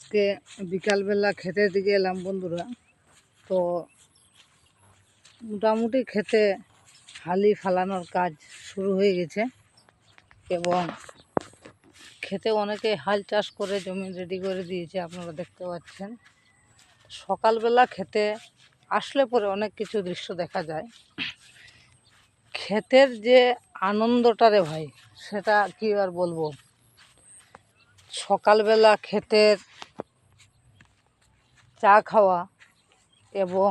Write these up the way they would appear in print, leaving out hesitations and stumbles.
আজকে বিকালবেলা ক্ষেতের দিকে এলাম বন্ধুরা। তো মোটামুটি ক্ষেতে হালি ফালানোর কাজ শুরু হয়ে গেছে এবং ক্ষেতে অনেকে হাল চাষ করে জমি রেডি করে দিয়েছে, আপনারা দেখতে পাচ্ছেন। সকালবেলা ক্ষেতে আসলে পরে অনেক কিছু দৃশ্য দেখা যায়। ক্ষেতের যে আনন্দটা রে ভাই, সেটা কি আর বলবো। সকালবেলা ক্ষেতের চা খাওয়া এবং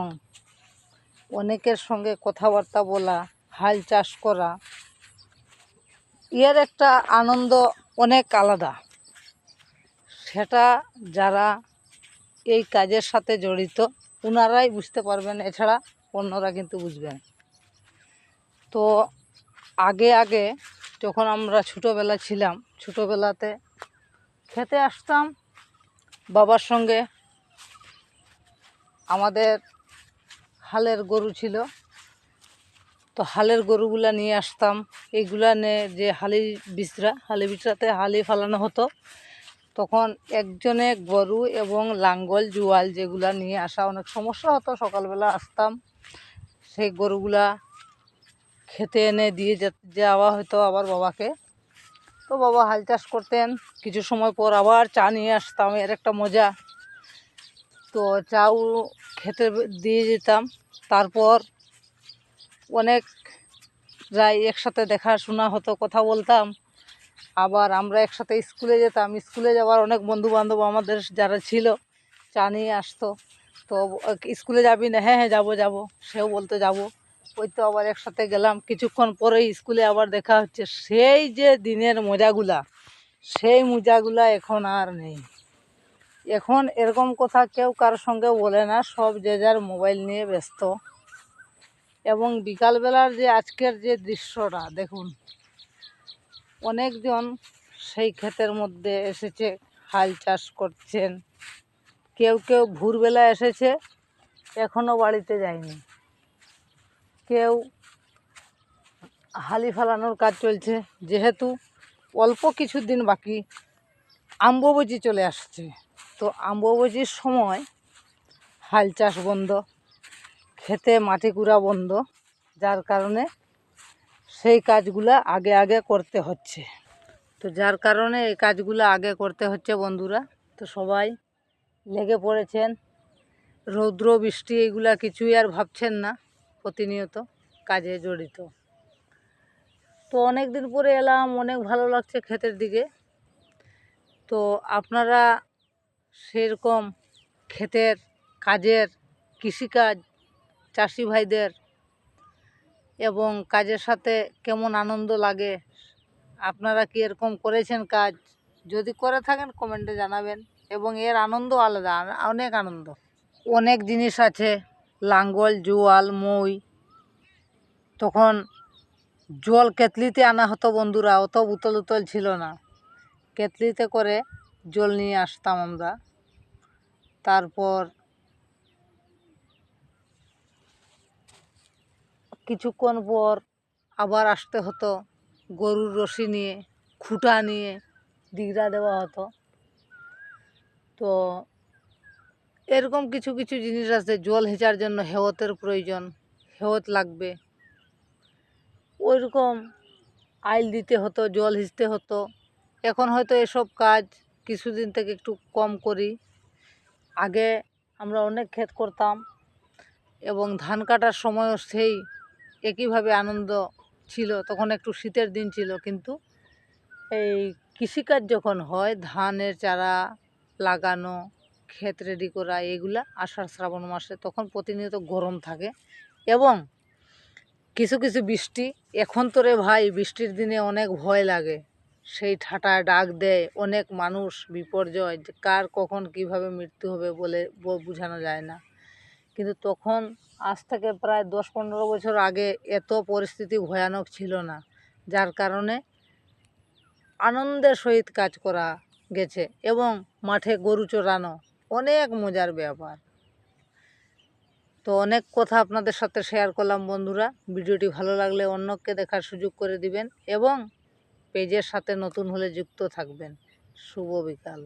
অনেকের সঙ্গে কথাবার্তা বলা, হাল চাষ করা, এর একটা আনন্দ অনেক আলাদা। সেটা যারা এই কাজের সাথে জড়িত ওনারাই বুঝতে পারবেন, এছাড়া অন্যরা কিন্তু বুঝবেন। তো আগে যখন আমরা ছোটোবেলা ছিলাম, ছোটোবেলাতে খেতে আসতাম বাবার সঙ্গে। আমাদের হালের গরু ছিল, তো হালের গরুগুলা নিয়ে আসতাম। এইগুলা নিয়ে যে হালি বিচরাতে হালি ফালানো হতো, তখন একজনে গরু এবং লাঙ্গল জোয়াল যেগুলা নিয়ে আসা অনেক সমস্যা হতো। সকালবেলা আসতাম, সেই গরুগুলা খেতে এনে দিয়ে যাওয়া হতো আবার বাবাকে। তো বাবা হাল চাষ করতেন, কিছু সময় পর আবার চা নিয়ে আসতাম, এর একটা মজা। তো চাও খেতে দিয়ে যেতাম। তারপর অনেক যাই একসাথে দেখাশোনা হতো, কথা বলতাম। আবার আমরা একসাথে স্কুলে যেতাম, স্কুলে যাওয়ার অনেক বন্ধুবান্ধব আমাদের যারা ছিল চা নিয়ে আসতো। তো স্কুলে যাবি না? হ্যাঁ হ্যাঁ যাবো। সেও বলতো যাবো। ওই তো আবার একসাথে গেলাম, কিছুক্ষণ পরেই স্কুলে আবার দেখা হচ্ছে। সেই যে দিনের মজাগুলা, সেই মজাগুলা এখন আর নেই। এখন এরকম কথা কেউ কারোর সঙ্গে বলে না, সব যে যার মোবাইল নিয়ে ব্যস্ত। এবং বিকালবেলার যে আজকের যে দৃশ্যটা দেখুন, অনেকজন সেই ক্ষেতের মধ্যে এসেছে, হাল চাষ করছেন। কেউ ভোরবেলা এসেছে, এখনও বাড়িতে যায়নি। কেউ হালি ফালানোর কাজ চলছে, যেহেতু অল্প কিছু দিন বাকি, আম্বুবচি চলে আসছে। তো আম্বুবচির সময় হাল চাষ বন্ধ, খেতে মাটি কুড়া বন্ধ, যার কারণে সেই কাজগুলো আগে করতে হচ্ছে। তো যার কারণে এই কাজগুলো আগে করতে হচ্ছে বন্ধুরা। তো সবাই লেগে পড়েছেন, রৌদ্র বৃষ্টি এইগুলা কিছুই আর ভাবছেন না, প্রতিনিয়ত কাজে জড়িত। তো অনেক দিন পরে এলাম, অনেক ভালো লাগছে ক্ষেতের দিকে। তো আপনারা সেরকম ক্ষেতের কাজের, কৃষিকাজ, চাষি ভাইদের এবং কাজের সাথে কেমন আনন্দ লাগে, আপনারা কি এরকম করেছেন কাজ? যদি করে থাকেন কমেন্টে জানাবেন। এবং এর আনন্দ আলাদা, অনেক আনন্দ। অনেক জিনিস আছে, লাঙ্গল জোয়াল মই। তখন জল কেতলিতে আনা হতো বন্ধুরা, অত উতল ছিল না। কেতলিতে করে জল নিয়ে আসতাম আমরা। তারপর কিছুক্ষণ পর আবার আসতে হতো গরুর রশি নিয়ে, খুঁটা নিয়ে দিগড়া দেওয়া হতো। তো এরকম কিছু জিনিস আছে। জল হেঁচার জন্য হেওয়াতের প্রয়োজন, হেওয়াত লাগবে। ওইরকম আইল দিতে হতো, জল হিঁচতে হতো। এখন হয়তো এসব কাজ কিছুদিন থেকে একটু কম করি। আগে আমরা অনেক ক্ষেত করতাম এবং ধান কাটার সময়ও সেই একইভাবে আনন্দ ছিল। তখন একটু শীতের দিন ছিল, কিন্তু এই কৃষিকাজ যখন হয়, ধানের চারা লাগানো, ক্ষেত রেডি করা, এগুলা আষাঢ় শ্রাবণ মাসে, তখন প্রতিনিয়ত গরম থাকে এবং কিছু বৃষ্টি। এখন তো রে ভাই বৃষ্টির দিনে অনেক ভয় লাগে, সেই ঠাটায় ডাক দেয়, অনেক মানুষ বিপর্যয়, কার কখন কিভাবে মৃত্যু হবে বলে বোঝানো যায় না। কিন্তু তখন আজ থেকে প্রায় 10-15 বছর আগে এত পরিস্থিতি ভয়ানক ছিল না, যার কারণে আনন্দের সহিত কাজ করা গেছে। এবং মাঠে গরু চড়ানো অনেক মজার ব্যাপার। তো অনেক কথা আপনাদের সাথে শেয়ার করলাম বন্ধুরা। ভিডিওটি ভালো লাগলে অন্যকে দেখার সুযোগ করে দিবেন এবং পেজের সাথে নতুন হলে যুক্ত থাকবেন। শুভ বিকাল।